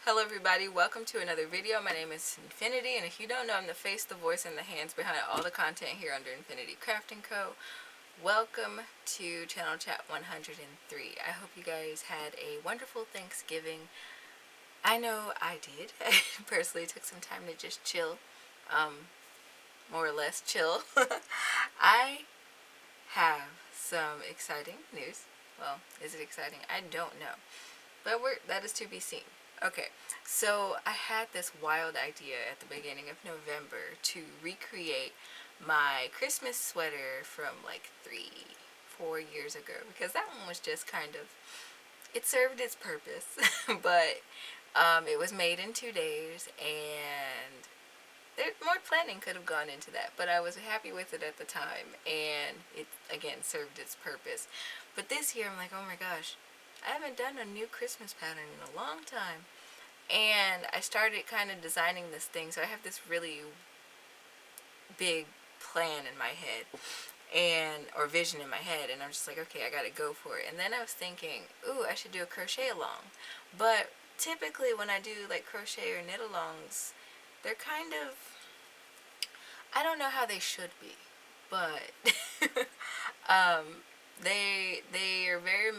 Hello everybody, welcome to another video. My name is Infiniti, and if you don't know, I'm the face, the voice, and the hands behind all the content here under Infiniti Crafting Co. Welcome to Channel Chat 103. I hope you guys had a wonderful Thanksgiving. I know I did. I personally took some time to just chill, more or less chill. I have some exciting news. Well, is it exciting? I don't know. But that is to be seen. Okay, so I had this wild idea at the beginning of November to recreate my Christmas sweater from like 4 years ago, because that one was just kind of, it served its purpose, but it was made in 2 days, and more planning could have gone into that, but I was happy with it at the time, and it again served its purpose. But this year I'm like, oh my gosh, I haven't done a new Christmas pattern in a long time. And I started kind of designing this thing. So I have this really big plan in my head, or vision in my head. And I'm just like, okay, I got to go for it. And then I was thinking, ooh, I should do a crochet along. But typically when I do like crochet or knit alongs, they're kind of, I don't know how they should be, but they are very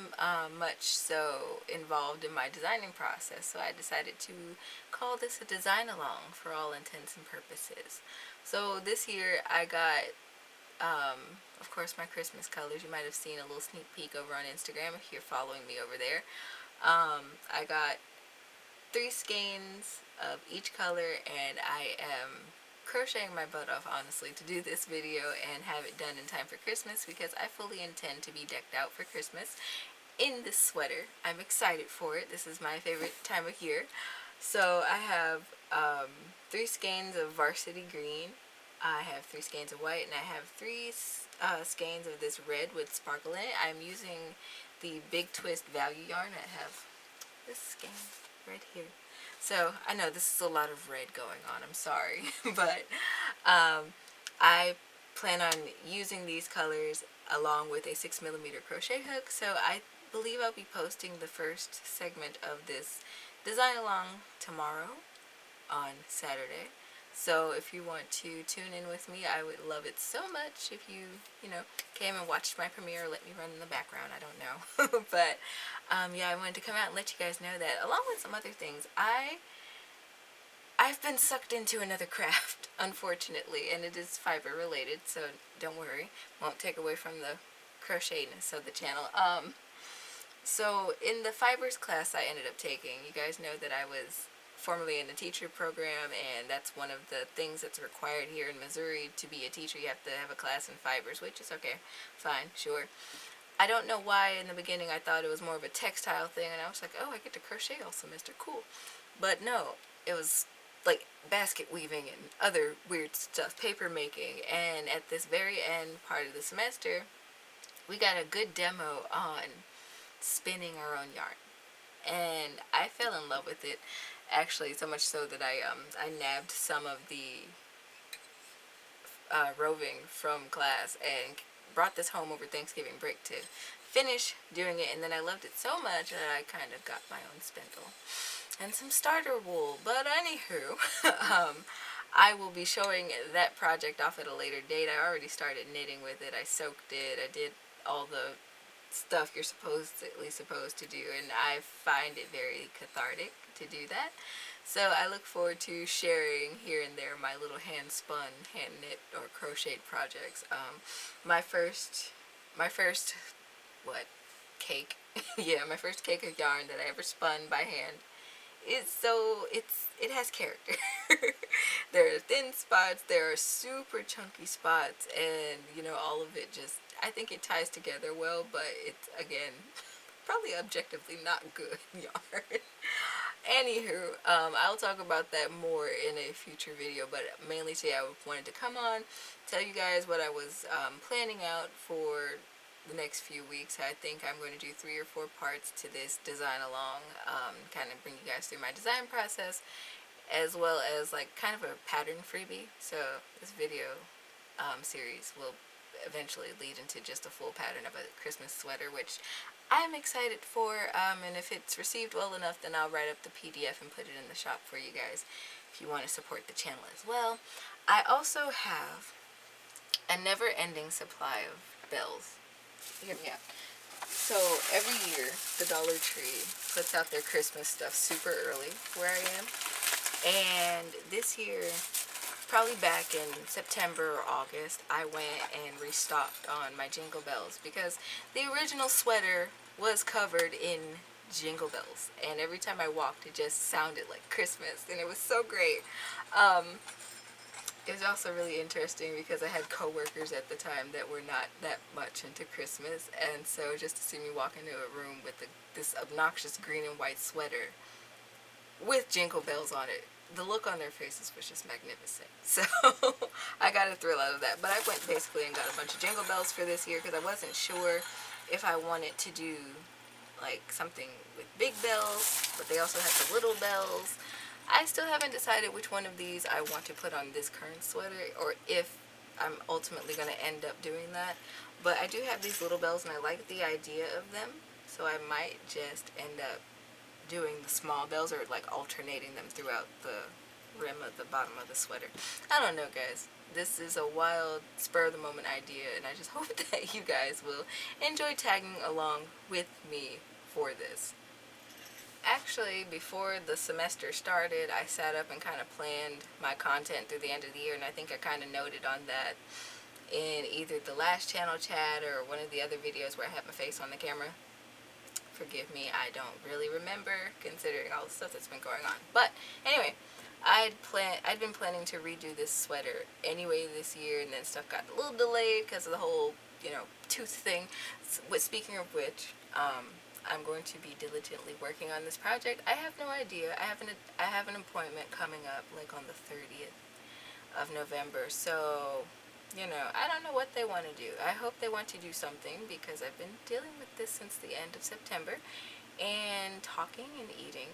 much so involved in my designing process. So I decided to call this a design along for all intents and purposes. So this year I got, of course, my Christmas colors. You might have seen a little sneak peek over on Instagram if you're following me over there. I got 3 skeins of each color, and I am crocheting my butt off, honestly, to do this video and have it done in time for Christmas, because I fully intend to be decked out for Christmas in this sweater. I'm excited for it. This is my favorite time of year. So I have 3 skeins of varsity green, I have 3 skeins of white, and I have 3 skeins of this red with sparkle in it. I'm using the Big Twist Value yarn. I have this skein right here. So I know this is a lot of red going on, I'm sorry, but I plan on using these colors along with a 6mm crochet hook. So I believe I'll be posting the first segment of this design along tomorrow on Saturday. So if you want to tune in with me, I would love it so much if you came and watched my premiere, or let me run in the background, I don't know. But yeah, I wanted to come out and let you guys know that, along with some other things, I've been sucked into another craft, unfortunately, and it is fiber related, so don't worry, won't take away from the crochetedness of the channel. So in the fibers class I ended up taking, you guys know that I was formerly in the teacher program, and that's one of the things that's required here in Missouri to be a teacher. You have to have a class in fibers, which is okay, fine, sure. I don't know why in the beginning I thought it was more of a textile thing, and I was like, oh, I get to crochet all semester, cool. But no, it was like basket weaving and other weird stuff, paper making. And at this very end part of the semester, we got a good demo on spinning our own yarn, and I fell in love with it, actually, so much so that I nabbed some of the roving from class and brought this home over Thanksgiving break to finish doing it. And then I loved it so much that I kind of got my own spindle and some starter wool. But anywho, I will be showing that project off at a later date. I already started knitting with it. I soaked it. I did all the stuff you're supposed to do, and I find it very cathartic to do that. So I look forward to sharing here and there my little hand-spun, hand-knit, or crocheted projects. My first what, cake? Yeah, my first cake of yarn that I ever spun by hand. It has character. There are thin spots, there are super chunky spots, and all of it just, I think it ties together well, but it's, again, probably objectively not good yarn. Anywho, I'll talk about that more in a future video, but mainly today I wanted to come on, tell you guys what I was planning out for the next few weeks. I think I'm going to do 3 or 4 parts to this design along, kind of bring you guys through my design process, as well as like kind of a pattern freebie. So this video series will eventually lead into just a full pattern of a Christmas sweater, which I'm excited for, and if it's received well enough, then I'll write up the PDF and put it in the shop for you guys if you want to support the channel as well. I also have a never-ending supply of bells. Hear me out. So every year, the Dollar Tree puts out their Christmas stuff super early where I am. And this year, probably back in September or August, I went and restocked on my Jingle Bells because the original sweater was covered in Jingle Bells. And every time I walked, it just sounded like Christmas. And it was so great. It was also really interesting because I had coworkers at the time that were not that much into Christmas, and so just to see me walk into a room with this obnoxious green and white sweater with Jingle Bells on it, the look on their faces was just magnificent. So I got a thrill out of that. But I went basically and got a bunch of Jingle Bells for this year because I wasn't sure if I wanted to do like something with big bells, but they also had the little bells. I still haven't decided which one of these I want to put on this current sweater, or if I'm ultimately going to end up doing that. But I do have these little bells, and I like the idea of them, so I might just end up doing the small bells, or like alternating them throughout the rim of the bottom of the sweater. I don't know, guys. This is a wild, spur-of-the-moment idea, and I just hope that you guys will enjoy tagging along with me for this. Actually, before the semester started, I sat up and kind of planned my content through the end of the year, and I think I kind of noted on that in either the last channel chat or one of the other videos where I had my face on the camera. Forgive me, I don't really remember considering all the stuff that's been going on. But anyway, I'd been planning to redo this sweater anyway this year, and then stuff got a little delayed because of the whole, tooth thing. Speaking of which, I'm going to be diligently working on this project. I have no idea. I have an appointment coming up like on the 30th of November. So, I don't know what they want to do. I hope they want to do something because I've been dealing with this since the end of September, and talking and eating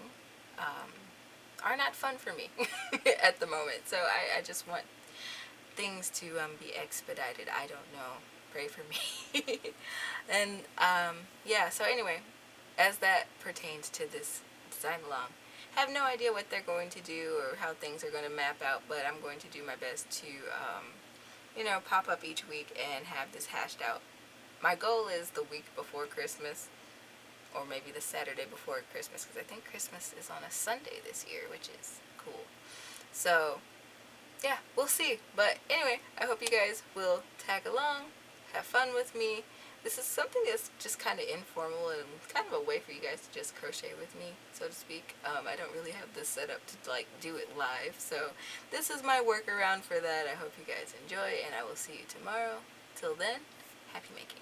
are not fun for me at the moment. So I just want things to be expedited. I don't know. Pray for me. And yeah, so anyway, as that pertains to this design along, I have no idea what they're going to do or how things are going to map out, but I'm going to do my best to pop up each week and have this hashed out. My goal is the week before Christmas, or maybe the Saturday before Christmas, because I think Christmas is on a Sunday this year, which is cool. So yeah, we'll see. But anyway, I hope you guys will tag along, have fun with me. This is something that's just kind of informal and kind of a way for you guys to just crochet with me, so to speak. I don't really have this set up to like do it live, so this is my workaround for that. I hope you guys enjoy, and I will see you tomorrow. Till then, happy making.